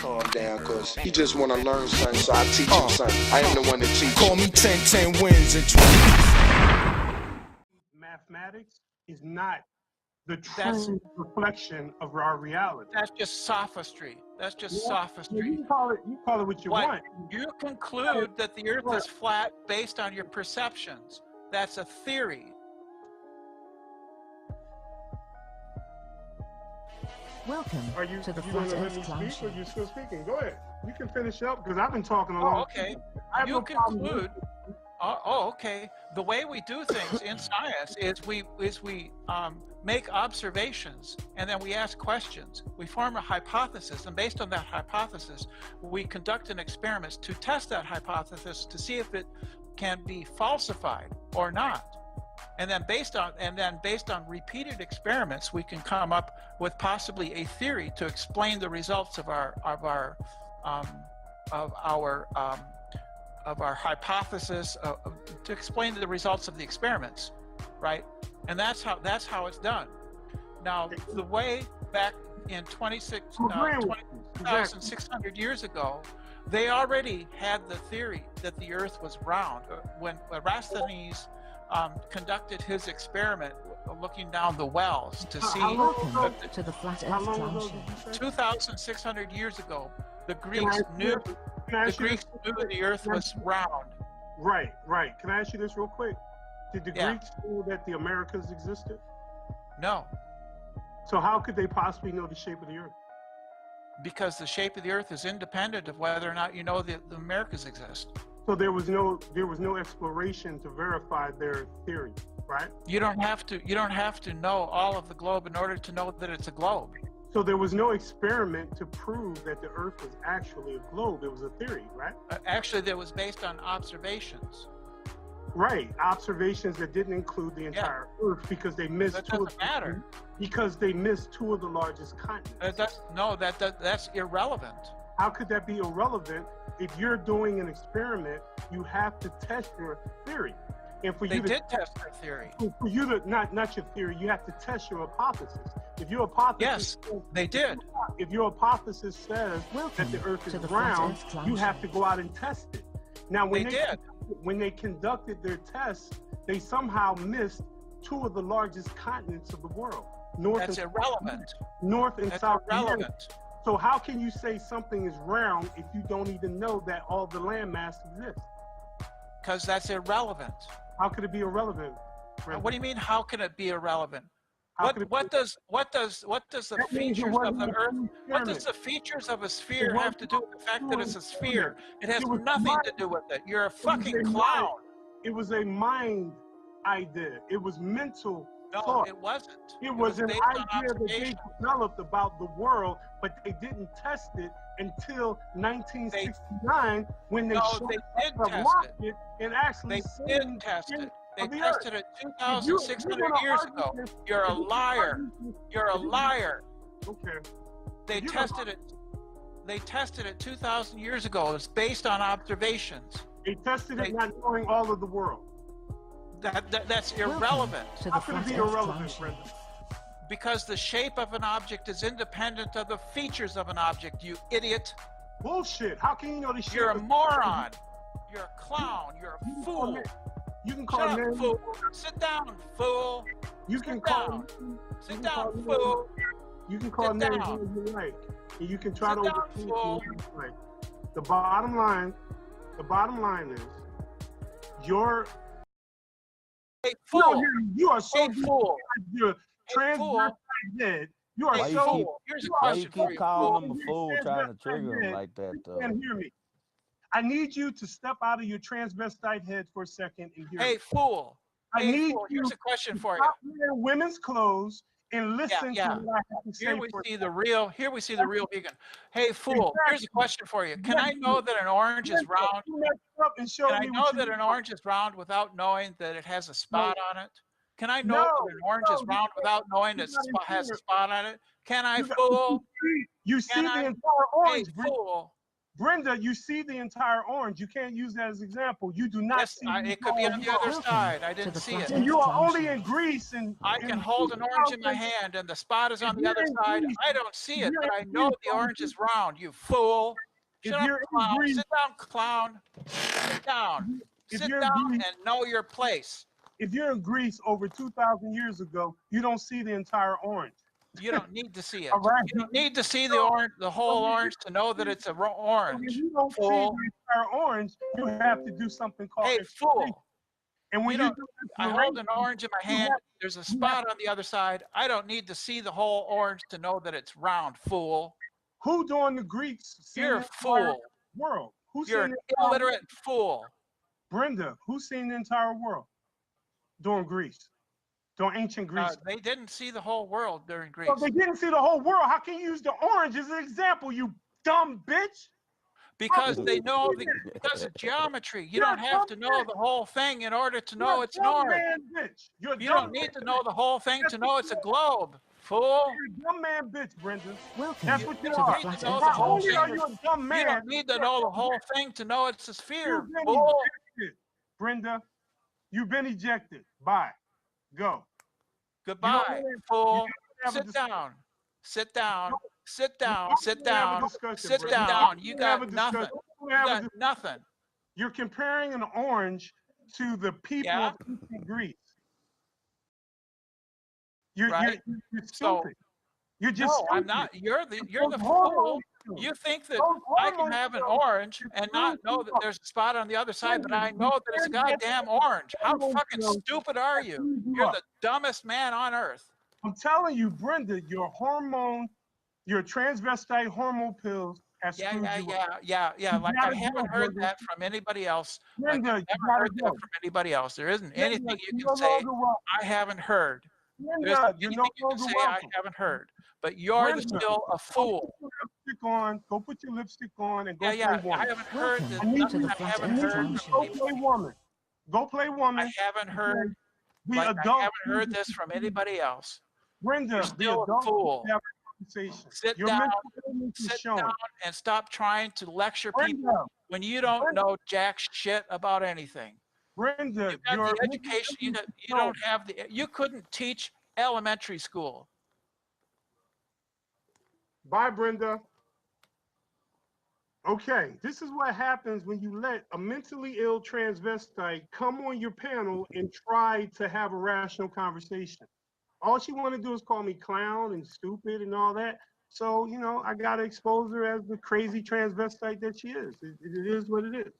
calm down, cause he just wanna learn something, so I teach him something. I am the one that teach Call me 10 wins and 20. Mathematics is not the true reflection of our reality. That's just sophistry. That's just sophistry. You call it what you want. You conclude that the earth is flat based on your perceptions. That's a theory. Welcome to the Flat Earth Clown Show. Are you still speaking? Go ahead. You can finish up because I've been talking a long okay. time. You conclude. Okay. The way we do things in science is we make observations and then we ask questions. We form a hypothesis, and based on that hypothesis, we conduct an experiment to test that hypothesis to see if it can be falsified or not. And then based on repeated experiments, we can come up with possibly a theory to explain the results of our hypothesis, to explain the results of the experiments, right? And that's how it's done. Now, the way back in 2,600 years ago, they already had the theory that the Earth was round. When Eratosthenes conducted his experiment looking down the wells to see to the Flat Earth Clown Show. 2,600 years ago, the Greeks knew the Earth was round. Right. Can I ask you this real quick? Did the Greeks know that the Americas existed? No. So how could they possibly know the shape of the Earth? Because the shape of the Earth is independent of whether or not you know the Americas exist. So there was no exploration to verify their theory, right? You don't have to know all of the globe in order to know that it's a globe. So there was no experiment to prove that the Earth was actually a globe. It was a theory, right? Actually, that was based on observations. Right, observations that didn't include the entire Earth because they missed because they missed two of the largest continents. That's irrelevant. How could that be irrelevant? If you're doing an experiment, you have to test your theory. And for you did test their theory. For you to not your theory, you have to test your hypothesis. If your hypothesis they did. If your hypothesis says that the Earth is round, you have to go out and test it. Now, when they conducted their tests, they somehow missed two of the largest continents of the world. That's irrelevant. North and South irrelevant. So how can you say something is round if you don't even know that all the landmass exists? Because that's irrelevant. How could it be irrelevant? Brenda? What do you mean? How can it be irrelevant? What does the features of the Earth? What does the features of a sphere have to do with the fact that it's a sphere? It has nothing to do with it. You're a fucking clown. It was a mind idea. It was mental. No, it wasn't. It was an idea that they developed about the world, but they didn't test it until 1969 when they shot the rocket and actually did test it. They tested it 2,600 years ago. You're a liar. You're a liar. Okay. They tested it 2,000 years ago. It's based on observations. They tested it not knowing all of the world. That's irrelevant. How can it be irrelevant, Brenda? Because the shape of an object is independent of the features of an object, you idiot. Bullshit. How can you know the shape? You're a moron. You're a clown. You're a fool. You can call me fool. Sit down, fool. You can call. Sit down, fool. You can call names you like, and you can try to overthink me like. The bottom line is, you're. Hey, fool. You are so fool. You're transverse head. You are so. Here's a Why question you for keep you. calling him a fool, trying to trigger him like that, though? And hear me. I need you to step out of your transvestite head for a second and hear me. Hey, fool. I need you. Here's a question for you. Stop wearing women's clothes and listen to what I have to say. Here we see the real vegan. Hey, fool. Here's a question for you. Can I know that an orange is round? Can I know that an orange is round without knowing that it has a spot on it? Can I know that an orange is round without knowing that it has a spot on it? Can I, fool? You see the entire orange. Hey, fool. Brenda, you see the entire orange. You can't use that as an example. You do not see it could be on the other side. I didn't see it. You are only in Greece and I can hold an orange in my hand and the spot is on the other side. I don't see it, but I know the orange is round, you fool. Shut up, clown. Sit down, clown. Sit down. Sit down and know your place. If you're in Greece over 2,000 years ago, you don't see the entire orange. You don't need to see it. Right. You don't need to see the orange, the whole orange, to know that it's a orange. If you don't see the entire orange, you have to do something called. Hey, fool! And when I hold an orange in my hand. There's a spot on the other side. I don't need to see the whole orange to know that it's round, fool. Who doing the Greeks? You're a fool. World. You're an illiterate fool. Brenda, who's seen the entire world during Greece? During ancient Greece? They didn't see the whole world during Greece. Well, they didn't see the whole world. How can you use the orange as an example, you dumb bitch? Because they know because of geometry. You don't have to know the whole thing in order to know it's an orange. You don't need to know the whole thing to know it's a globe, fool. You're a dumb man, bitch, Brenda. That's what you are. Not only are you a dumb man, you don't need to know the whole thing to know it's a sphere, fool. Brenda, you've been ejected. Bye. Go. Goodbye, fool. Sit down. Sit down. Sit down. Sit down. Sit down. You got nothing. You got nothing. You're comparing an orange to the people of ancient Greece. You're stupid. You're just stupid. I'm not. You're the fool. You think that I can have an orange and not know that there's a spot on the other side, but I know that it's a goddamn orange. How fucking stupid are you? You're the dumbest man on earth. I'm telling you, Brenda, your transvestite hormone pills have screwed you up. Yeah. Like I haven't heard that from anybody else. Brenda, I've never heard that from anybody else. There isn't anything you can say I haven't heard. There's anything you can say I haven't heard. But you're still a fool. Go put your lipstick on and go play woman. I haven't heard this. I haven't heard. Go play woman. Go play woman. I haven't heard. I haven't heard this from anybody else. Brenda, you're still a fool. Sit down and stop trying to lecture people when you don't know jack shit about anything. Brenda, you got the education. You don't have the. You couldn't teach elementary school. Bye, Brenda. Okay, this is what happens when you let a mentally ill transvestite come on your panel and try to have a rational conversation. All she want to do is call me clown and stupid and all that. So, I got to expose her as the crazy transvestite that she is. It is what it is.